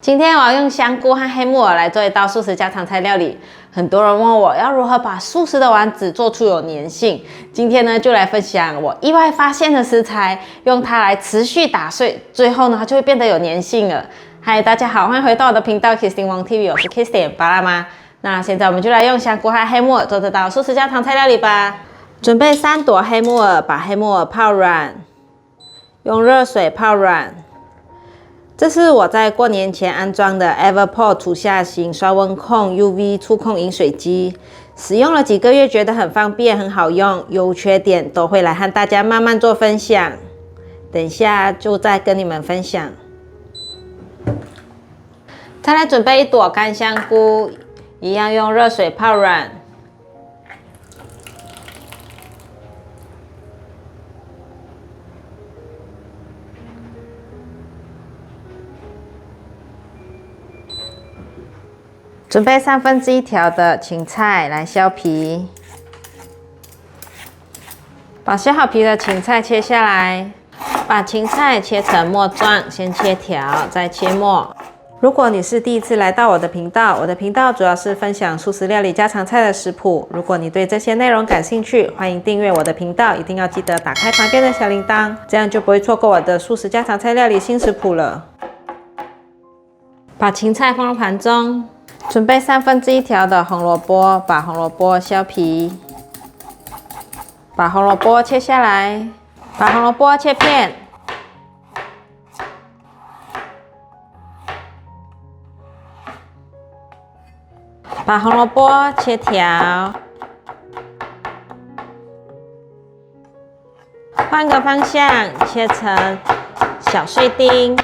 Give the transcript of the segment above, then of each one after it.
今天我要用香菇和黑木耳来做一道素食家常菜料理。很多人问我要如何把素食的丸子做出有粘性，今天呢就来分享我意外发现的食材，用它来持续打碎，最后呢它就会变得有粘性了。嗨，大家好，欢迎回到我的频道 Kissing Wang TV， 我是 Kissing 巴拉妈。那现在我们就来用香菇和黑木耳做这道素食家常菜料理吧。准备3朵黑木耳，把黑木耳泡软，用热水泡软。这是我在过年前安装的 Everport 厨下型双温控 UV 触控饮水机，使用了几个月，觉得很方便、很好用，优缺点都会来和大家慢慢做分享。等一下就再跟你们分享。再来准备1朵干香菇，一样用热水泡软。准备1/3条的芹菜来削皮，把削好皮的芹菜切下来，把芹菜切成末状，先切条，再切末。如果你是第一次来到我的频道，我的频道主要是分享素食料理家常菜的食谱。如果你对这些内容感兴趣，欢迎订阅我的频道，一定要记得打开旁边的小铃铛，这样就不会错过我的素食家常菜料理新食谱了。把芹菜放入盘中。准备1/3条的红萝卜，把红萝卜削皮，把红萝卜切下来，把红萝卜切片，把红萝卜切条，换个方向切成小碎丁。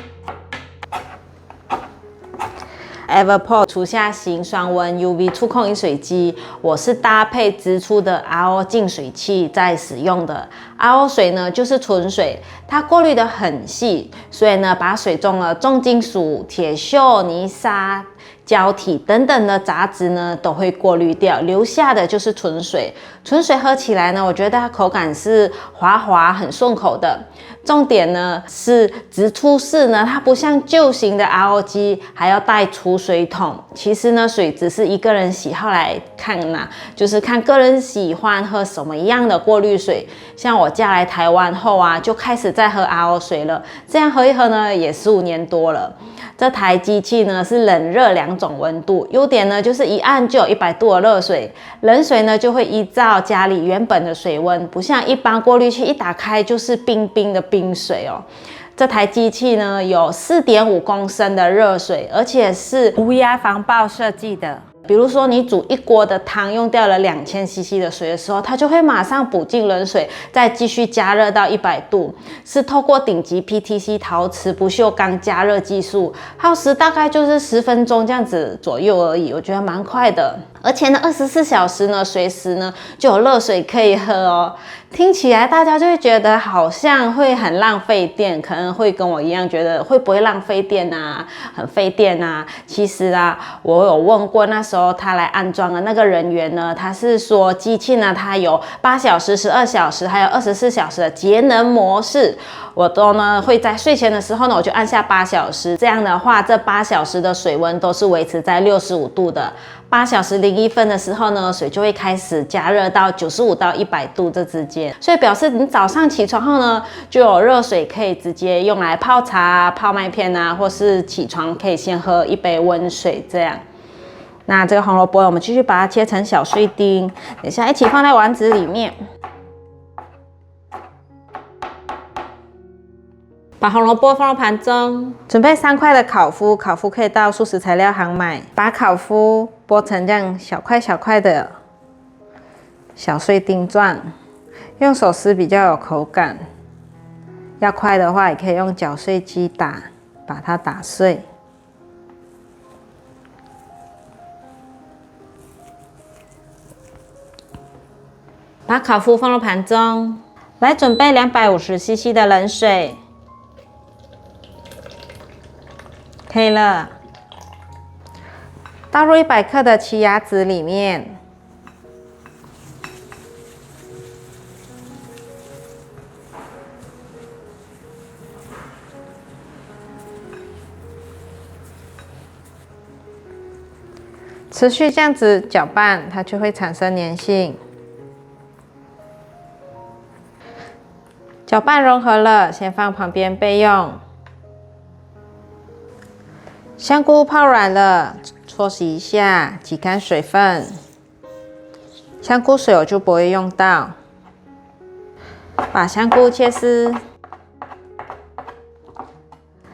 Everport 厨下型双温 UV 触控饮水机，我是搭配直出的 RO 净水器在使用的。RO 水呢就是纯水，它过滤得很细，所以呢把水中的重金属、铁锈、泥沙、胶体等等的杂质呢都会过滤掉，留下的就是纯水。纯水喝起来呢，我觉得它口感是滑滑、很顺口的。重点呢是直出式呢，它不像旧型的 RO 机还要带储水桶。其实呢，水只是一个人喜好来看啦，就是看个人喜欢喝什么样的过滤水。像我嫁来台湾后啊，就开始在喝 RO 水了，这样喝一喝呢，也15年多了。这台机器呢是冷热2种温度，优点呢就是一按就有100度的热水，冷水呢就会依照家里原本的水温，不像一般过滤器一打开就是冰冰的冰水哦。这台机器呢有4.5公升的热水，而且是无压防爆设计的。比如说你煮1锅的汤，用掉了2000cc 的水的时候，它就会马上补进冷水，再继续加热到100度，是透过顶级 PTC 陶瓷不锈钢加热技术，耗时大概就是10分钟这样子左右而已，我觉得蛮快的。而且呢，24小时呢，随时呢就有热水可以喝哦。听起来大家就会觉得好像会很浪费电，可能会跟我一样觉得会不会浪费电啊，很费电啊。其实啊，我有问过那时候他来安装的那个人员呢，他是说机器呢它有8小时、12小时，还有24小时的节能模式。我都呢会在睡前的时候呢，我就按下8小时，这样的话，这8小时的水温都是维持在65度的。8小时01分的时候呢，水就会开始加热到95到100度这之间，所以表示你早上起床后呢，就有热水可以直接用来泡茶、泡麦片啊，或是起床可以先喝1杯温水这样。那这个红萝卜，我们继续把它切成小碎丁，等一下一起放在丸子里面。把红萝卜放入盘中，准备3块的烤麸，烤麸可以到素食材料行买。把烤麸剥成这样小块小块的小碎丁状，用手撕比较有口感。要快的话，也可以用搅碎机打，把它打碎。把烤麸放入盘中，来准备250cc 的冷水。可以了，倒入100克的奇亚籽里面，持续这样子搅拌，它就会产生粘性。搅拌融合了，先放旁边备用。香菇泡软了，搓洗一下，挤干水分。香菇水我就不会用到。把香菇切丝。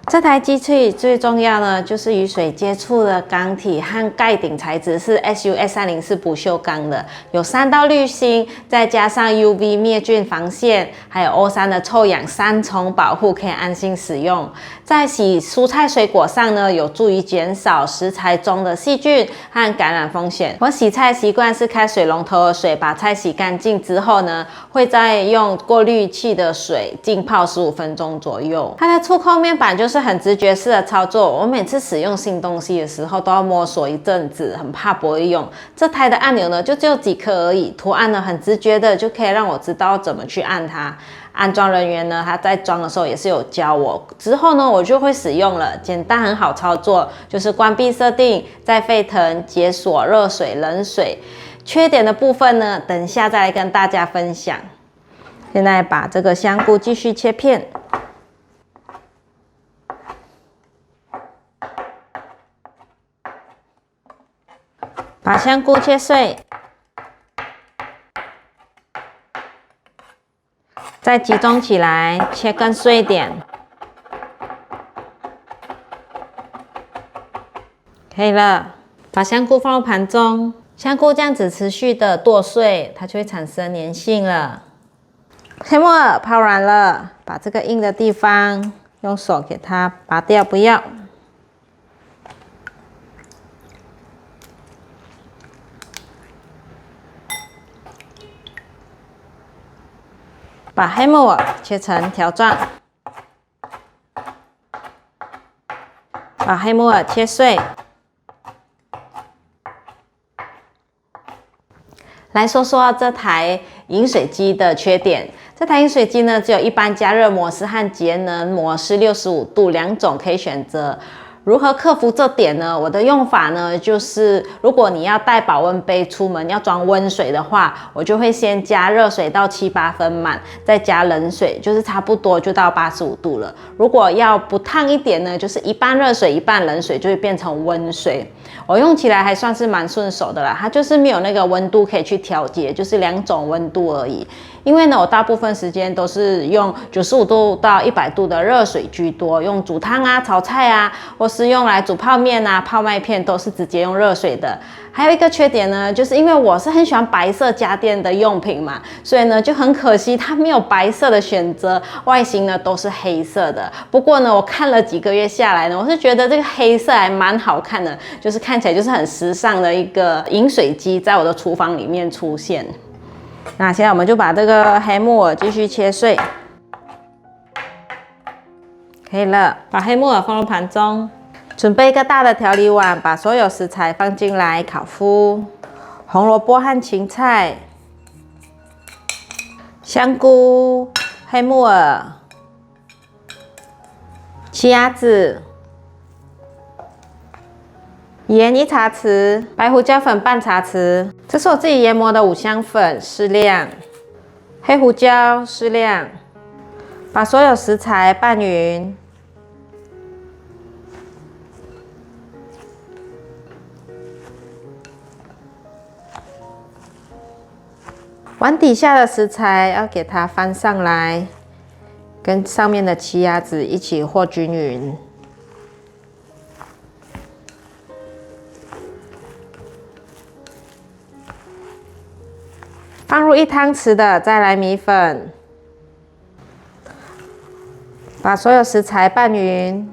这台机器最重要呢，就是与水接触的钢体和盖顶材质是 SUS304不锈钢的，有3道滤芯，再加上 UV 灭菌防线，还有 O3的臭氧3重保护，可以安心使用。在洗蔬菜水果上呢，有助于减少食材中的细菌和感染风险。我洗菜习惯是开水龙头的水把菜洗干净之后呢，会再用过滤器的水浸泡15分钟左右。它的触控面板就是很直觉式的操作，我每次使用新东西的时候都要摸索一阵子，很怕不会用。这台的按钮呢，就只有几颗而已，图案呢很直觉的，就可以让我知道怎么去按它。安装人员呢，他在装的时候也是有教我，之后呢我就会使用了，简单很好操作，就是关闭设定，再沸腾、解锁、热水、冷水。缺点的部分呢，等一下再来跟大家分享。现在把这个香菇继续切片。把香菇切碎，再集中起来，切更碎一点，可以了。把香菇放入盘中，香菇这样子持续的剁碎，它就会产生粘性了。黑木耳泡软了，把这个硬的地方用手给它拔掉，不要。把黑木耳切成条状，把黑木耳切碎。来说说这台饮水机的缺点。这台饮水机呢，只有一般加热模式和节能模式65度2种可以选择。如何克服这点呢？我的用法呢，就是如果你要带保温杯出门要装温水的话，我就会先加热水到7、8分满，再加冷水，就是差不多就到85度了。如果要不烫一点呢，就是一半热水一半冷水，就会变成温水。我用起来还算是蛮顺手的啦，它就是没有那个温度可以去调节，就是2种温度而已。因为呢，我大部分时间都是用95度到100度的热水居多，用煮汤啊、炒菜啊，或是用来煮泡面啊、泡麦片，都是直接用热水的。还有一个缺点呢，就是因为我是很喜欢白色家电的用品嘛，所以呢就很可惜它没有白色的选择，外形呢都是黑色的。不过呢，我看了几个月下来呢，我是觉得这个黑色还蛮好看的，就是看起来就是很时尚的一个饮水机，在我的厨房里面出现。那现在我们就把这个黑木耳继续切碎，可以了。把黑木耳放入盘中，准备一个大的调理碗，把所有食材放进来烤麸。红萝卜和芹菜、香菇、黑木耳、奇亚籽、盐1茶匙，白胡椒粉半茶匙，这是我自己研磨的五香粉适量，黑胡椒适量。把所有食材拌匀，碗底下的食材要给它翻上来，跟上面的奇亚籽一起和均匀。放入1汤匙的再来米粉，把所有食材拌匀，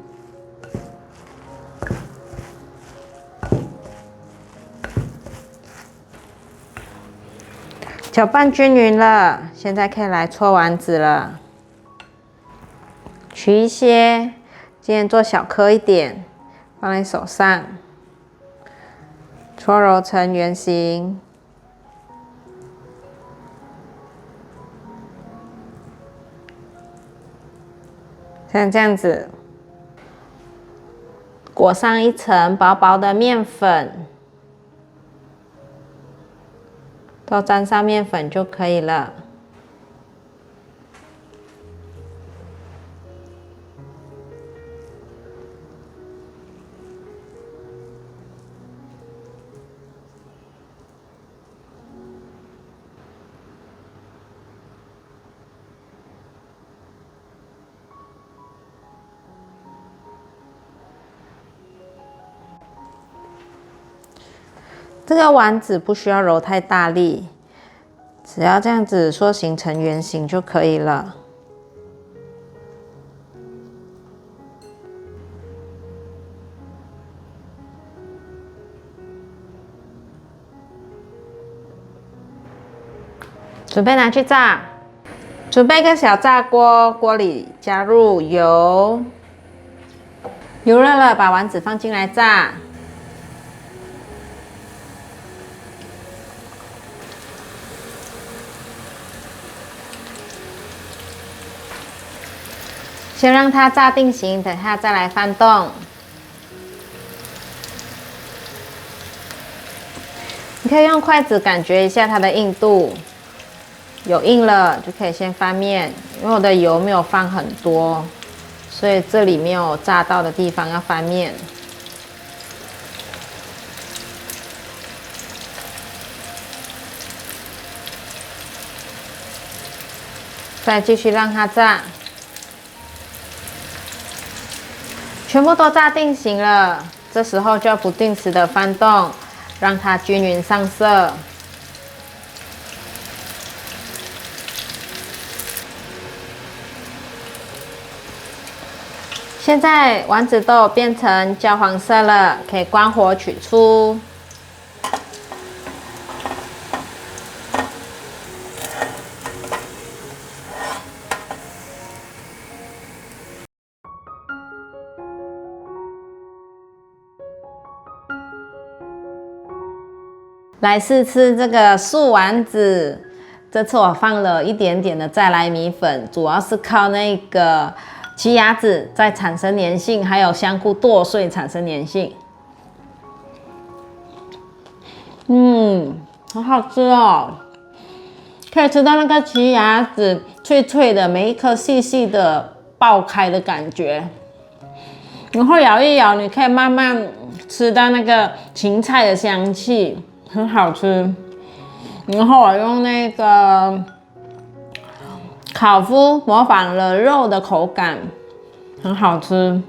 搅拌均匀了，现在可以来搓丸子了。取一些，今天做小颗一点，放在手上，搓揉成圆形。像这样子，裹上一层薄薄的面粉，都沾上面粉就可以了。这个丸子不需要揉太大力，只要这样子塑形成圆形就可以了。准备拿去炸，准备一个小炸锅，锅里加入油，油热了，把丸子放进来炸。先让它炸定型，等下再来翻动。你可以用筷子感觉一下它的硬度，有硬了就可以先翻面。因为我的油没有放很多，所以这里没有炸到的地方要翻面。再继续让它炸。全部都炸定型了，这时候就要不定时的翻动，让它均匀上色。现在丸子都变成焦黄色了，可以关火取出。来试吃这个素丸子，这次我放了一点点的再来米粉，主要是靠那个奇亚籽在产生粘性，还有香菇剁碎产生粘性。很好吃哦，可以吃到那个奇亚籽脆脆的，每一颗细细的爆开的感觉。然后咬一咬，你可以慢慢吃到那个芹菜的香气。很好吃，然后我用那个烤麸模仿了肉的口感，很好吃。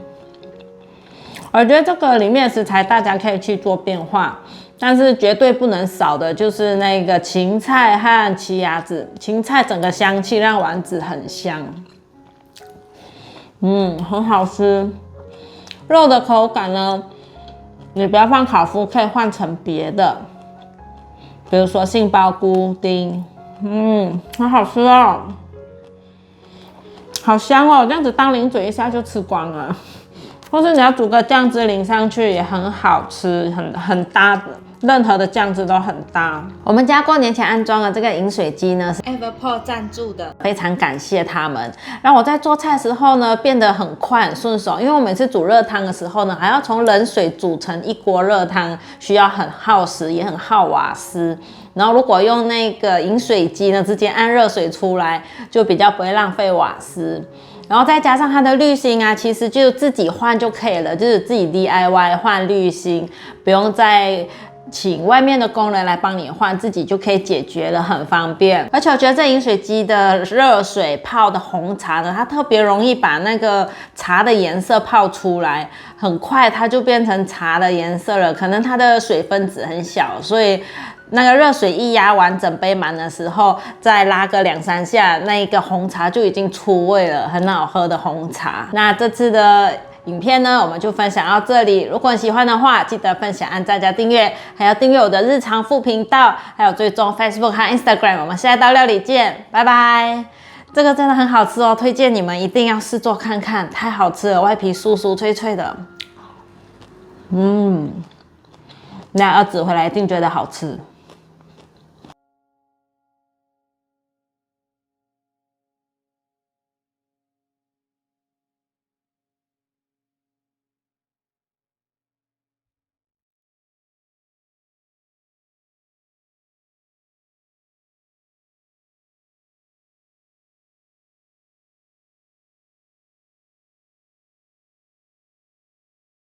我觉得这个里面的食材大家可以去做变化，但是绝对不能少的就是那个芹菜和奇亚籽。芹菜整个香气让丸子很香，很好吃。肉的口感呢，你不要放烤麸，可以换成别的。比如说杏鲍菇丁，很好吃哦，好香哦，这样子当零嘴一下就吃光了。或是你要煮个酱汁淋上去也很好吃，很搭的，任何的酱汁都很搭。我们家过年前安装的这个饮水机呢，是 Everport 赞助的，非常感谢他们，让我在做菜的时候呢变得很快很顺手。因为我每次煮热汤的时候呢，还要从冷水煮成一锅热汤，需要很耗时，也很耗瓦斯。然后如果用那个饮水机呢，直接按热水出来，就比较不会浪费瓦斯。然后再加上它的滤芯啊，其实就自己换就可以了，就是自己 DIY 换滤芯，不用再请外面的工人来帮你换，自己就可以解决了，很方便。而且我觉得这饮水机的热水泡的红茶呢，它特别容易把那个茶的颜色泡出来，很快它就变成茶的颜色了。可能它的水分子很小，所以那个热水一压完整杯满的时候，再拉个2-3下，那个红茶就已经出味了，很好喝的红茶。那这次的影片呢，我们就分享到这里。如果你喜欢的话，记得分享、按赞、加订阅，还要订阅我的日常副频道，还有追踪 Facebook 和 Instagram。我们下一道料理见，拜拜！这个真的很好吃哦，推荐你们一定要试做看看，太好吃了，外皮酥酥脆脆的。那儿子回来一定觉得好吃。